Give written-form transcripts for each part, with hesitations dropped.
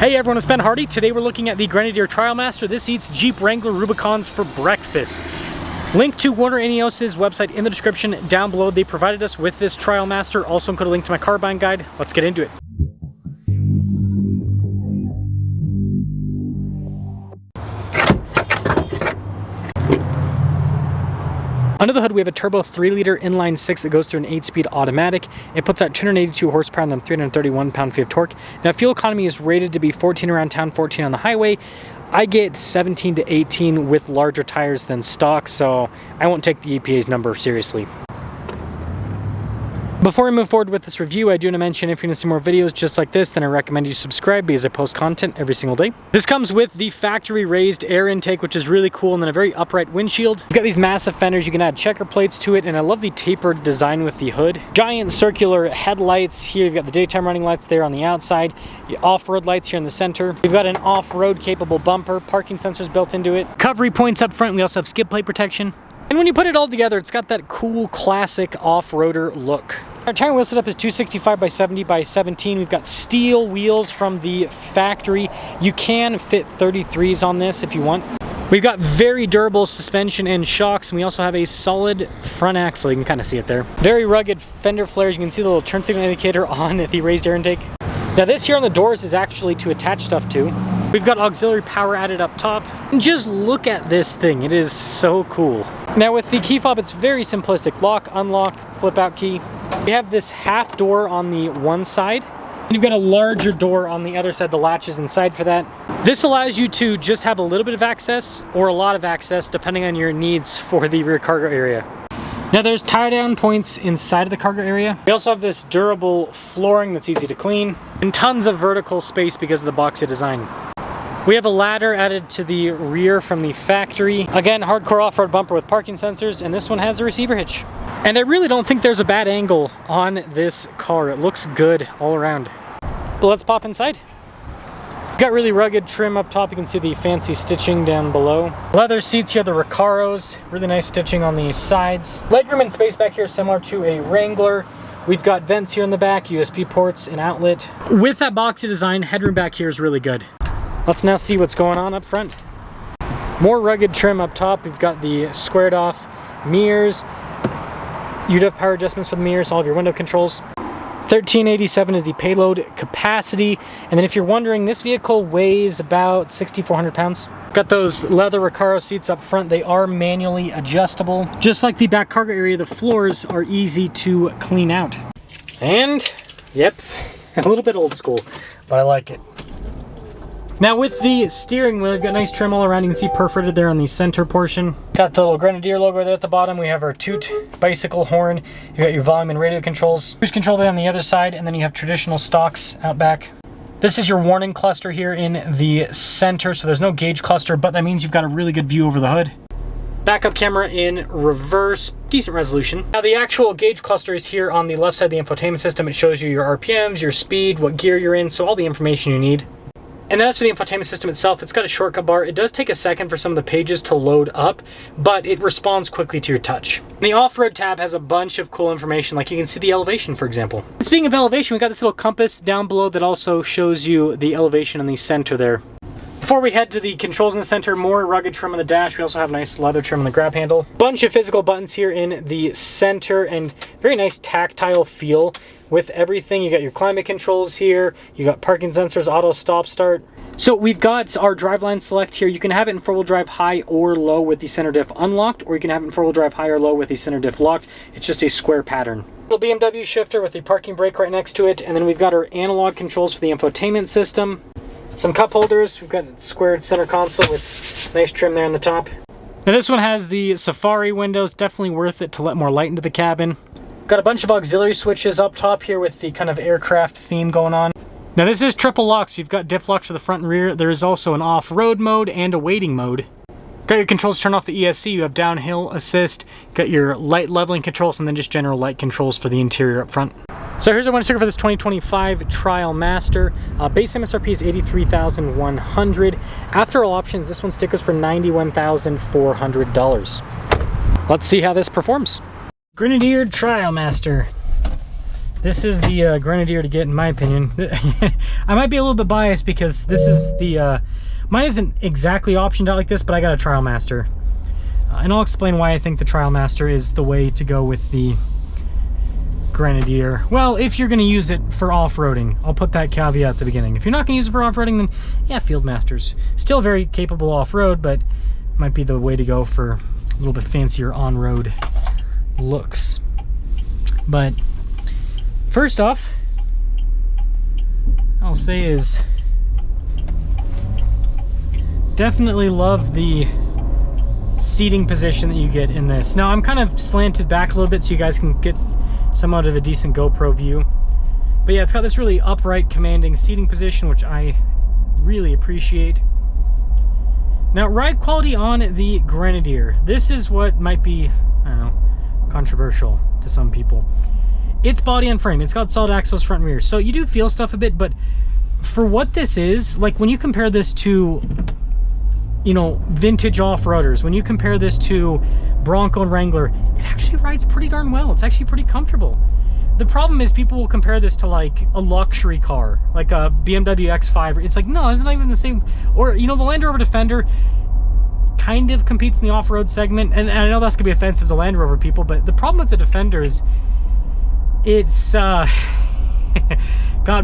Hey everyone, it's Ben Hardy. Today we're looking at the Grenadier Trialmaster. This eats Jeep Wrangler Rubicons for breakfast. Link to Warner Ineos' website in the description down below. They provided us with this Trialmaster. Also include a link to my car buying guide. Let's get into it. Under the hood, we have a turbo 3-liter inline 6 that goes through an 8-speed automatic. It puts out 282 horsepower and then 331 pound-feet of torque. Now, fuel economy is rated to be 14 around town, 14 on the highway. I get 17 to 18 with larger tires than stock, so I won't take the EPA's number seriously. Before we move forward with this review, I do want to mention if you're going to see more videos just like this, then I recommend you subscribe because I post content every single day. This comes with the factory raised air intake, which is really cool, and then a very upright windshield. You've got these massive fenders, you can add checker plates to it, and I love the tapered design with the hood. Giant circular headlights here. You've got the daytime running lights there on the outside, the off-road lights here in the center. You've got an off-road capable bumper, parking sensors built into it, recovery points up front. We also have skid plate protection. And when you put it all together, it's got that cool classic off-roader look. Our tire wheel setup is 265 by 70 by 17. We've got steel wheels from the factory. You can fit 33s on this if you want. We've got very durable suspension and shocks, and we also have a solid front axle. You can kind of see it there. Very rugged fender flares. You can see the little turn signal indicator on the raised air intake. Now this here on the doors is actually to attach stuff to. We've got auxiliary power added up top. And just look at this thing. It is so cool. Now with the key fob, it's very simplistic. Lock, unlock, flip out key. We have this half door on the one side. And you've got a larger door on the other side. The latch is inside for that. This allows you to just have a little bit of access or a lot of access depending on your needs for the rear cargo area. Now there's tie down points inside of the cargo area. We also have this durable flooring that's easy to clean and tons of vertical space because of the boxy design. We have a ladder added to the rear from the factory. Again, hardcore off-road bumper with parking sensors, and this one has a receiver hitch. And I really don't think there's a bad angle on this car. It looks good all around. But let's pop inside. Got really rugged trim up top. You can see the fancy stitching down below. Leather seats here, the Recaros. Really nice stitching on the sides. Legroom and space back here is similar to a Wrangler. We've got vents here in the back, USB ports, and outlet. With that boxy design, headroom back here is really good. Let's now see what's going on up front. More rugged trim up top. We've got the squared off mirrors. You'd have power adjustments for the mirrors, all of your window controls. 1387 is the payload capacity. And then if you're wondering, this vehicle weighs about 6,400 pounds. Got those leather Recaro seats up front. They are manually adjustable. Just like the back cargo area, the floors are easy to clean out. And, yep, a little bit old school, but I like it. Now with the steering wheel, you've got nice trim all around. You can see perforated there on the center portion. Got the little Grenadier logo there at the bottom. We have our toot bicycle horn. You got your volume and radio controls. Cruise control there on the other side, and then you have traditional stocks out back. This is your warning cluster here in the center, so there's no gauge cluster, but that means you've got a really good view over the hood. Backup camera in reverse, decent resolution. Now the actual gauge cluster is here on the left side of the infotainment system. It shows you your RPMs, your speed, what gear you're in, so all the information you need. And then as for the infotainment system itself, it's got a shortcut bar. It does take a second for some of the pages to load up, but it responds quickly to your touch. And the off-road tab has a bunch of cool information, like you can see the elevation, for example. And speaking of elevation, we got this little compass down below that also shows you the elevation in the center there. Before we head to the controls in the center, more rugged trim on the dash. We also have nice leather trim on the grab handle. Bunch of physical buttons here in the center and very nice tactile feel with everything. You got your climate controls here. You got parking sensors, auto stop start. So we've got our driveline select here. You can have it in four-wheel drive high or low with the center diff unlocked, or you can have it in four-wheel drive high or low with the center diff locked. It's just a square pattern. Little BMW shifter with the parking brake right next to it. And then we've got our analog controls for the infotainment system. Some cup holders. We've got squared center console with nice trim there on the top. Now this one has the Safari windows. Definitely worth it to let more light into the cabin. Got a bunch of auxiliary switches up top here with the kind of aircraft theme going on. Now this is triple locks. You've got diff locks for the front and rear. There is also an off-road mode and a waiting mode. Got your controls to turn off the ESC. You have downhill assist. Got your light leveling controls and then just general light controls for the interior up front. So here's our winter sticker for this 2025 Trialmaster. Base MSRP is $83,100. After all options, this one stickers for $91,400. Let's see how this performs. Grenadier Trialmaster. This is the Grenadier to get, in my opinion. I might be a little bit biased because this is the... mine isn't exactly optioned out like this, but I got a Trialmaster. And I'll explain why I think the Trialmaster is the way to go with the Grenadier. Well, if you're going to use it for off-roading, I'll put that caveat at the beginning. If you're not going to use it for off-roading, then yeah, Fieldmaster's still very capable off-road, but might be the way to go for a little bit fancier on-road looks. But first off, I'll say is definitely love the seating position that you get in this. Now I'm kind of slanted back a little bit so you guys can get somewhat of a decent GoPro view. But yeah, it's got this really upright, commanding seating position, which I really appreciate. Now, ride quality on the Grenadier. This is what might be, I don't know, controversial to some people. It's body and frame. It's got solid axles front and rear. So you do feel stuff a bit, but for what this is, like when you compare this to, you know, vintage off-roaders, when you compare this to Bronco and Wrangler, it actually rides pretty darn well. It's actually pretty comfortable. The problem is people will compare this to like a luxury car, like a BMW X5. It's like, no, it's not even the same. Or, you know, the Land Rover Defender kind of competes in the off-road segment. And I know that's gonna be offensive to Land Rover people, but the problem with the Defender is it's got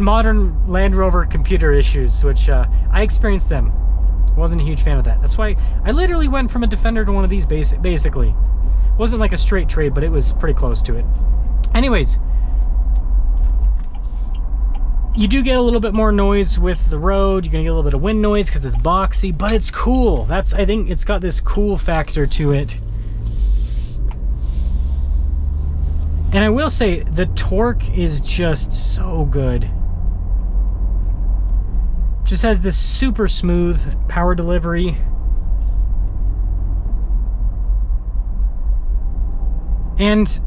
modern Land Rover computer issues, which I experienced them. Wasn't a huge fan of that. That's why I literally went from a Defender to one of these basically. It wasn't like a straight trade, but it was pretty close to it. Anyways, you do get a little bit more noise with the road. You're gonna get a little bit of wind noise because it's boxy, but it's cool. I think it's got this cool factor to it. And I will say the torque is just so good. Just has this super smooth power delivery. And,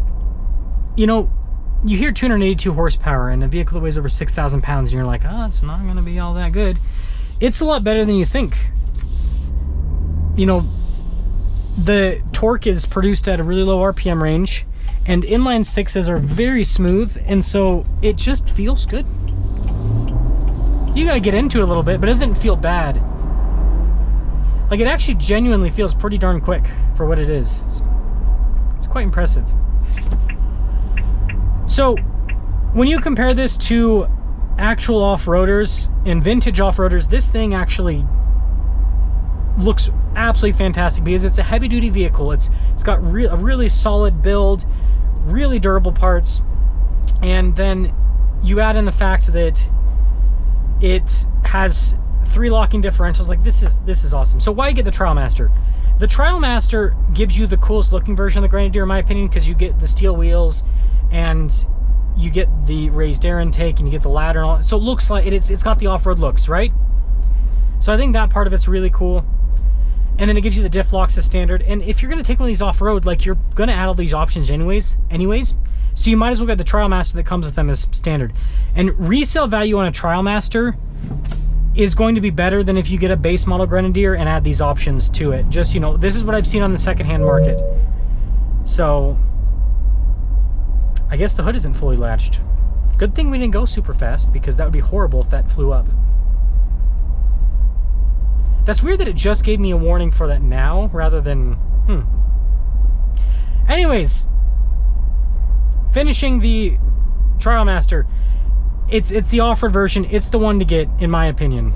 you know, you hear 282 horsepower in a vehicle that weighs over 6,000 pounds, and you're like, oh, it's not going to be all that good. It's a lot better than you think. You know, the torque is produced at a really low RPM range, and inline sixes are very smooth, and so it just feels good. You gotta get into it a little bit, but it doesn't feel bad. Like, it actually genuinely feels pretty darn quick for what it is. It's quite impressive. So, when you compare this to actual off-roaders and vintage off-roaders, this thing actually looks absolutely fantastic because it's a heavy-duty vehicle. It's got a really solid build, really durable parts, and then you add in the fact that it has 3 locking differentials. Like, this is awesome. So why get the Trialmaster? The Trialmaster gives you the coolest looking version of the Grenadier, in my opinion, because you get the steel wheels and you get the raised air intake and you get the ladder and all. So it looks like it's got the off-road looks, right? So I think that part of it's really cool. And then it gives you the diff locks as standard. And if you're going to take one of these off-road, like, you're going to add all these options anyways. So you might as well get the Trialmaster that comes with them as standard. And resale value on a Trialmaster is going to be better than if you get a base model Grenadier and add these options to it. Just, you know, this is what I've seen on the secondhand market. So I guess the hood isn't fully latched. Good thing we didn't go super fast, because that would be horrible if that flew up. That's weird that it just gave me a warning for that now rather than Anyways, finishing the Trialmaster, it's the off-road version. It's the one to get, in my opinion,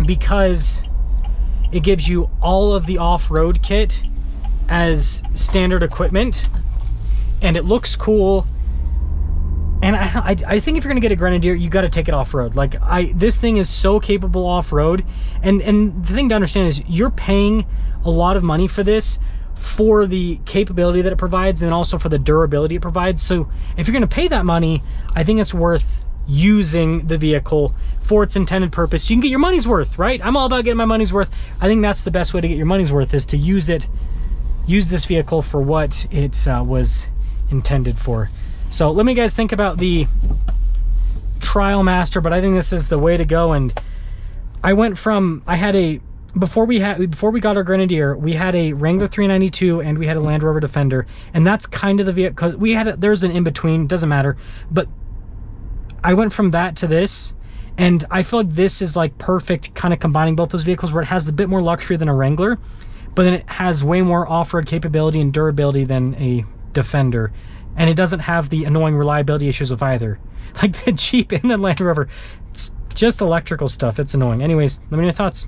because it gives you all of the off-road kit as standard equipment, and it looks cool. And I think if you're gonna get a Grenadier, you got to take it off-road. Like, this thing is so capable off-road, and the thing to understand is you're paying a lot of money for this, for the capability that it provides and also for the durability it provides. So if you're going to pay that money, I think it's worth using the vehicle for its intended purpose. You can get your money's worth, right? I'm all about getting my money's worth. I think that's the best way to get your money's worth, is to use this vehicle for what it was intended for. So let me guys think about the Trialmaster, but I think this is the way to go. And I had a before we got our Grenadier, we had a Wrangler 392 and we had a Land Rover Defender, and that's kind of the vehicle, because we had there's an in-between, doesn't matter, but I went from that to this, and I feel like this is like perfect, kind of combining both those vehicles, where it has a bit more luxury than a Wrangler, but then it has way more off-road capability and durability than a Defender, and it doesn't have the annoying reliability issues with either. Like the Jeep and the Land Rover, it's just electrical stuff, it's annoying. Anyways, let me know your thoughts.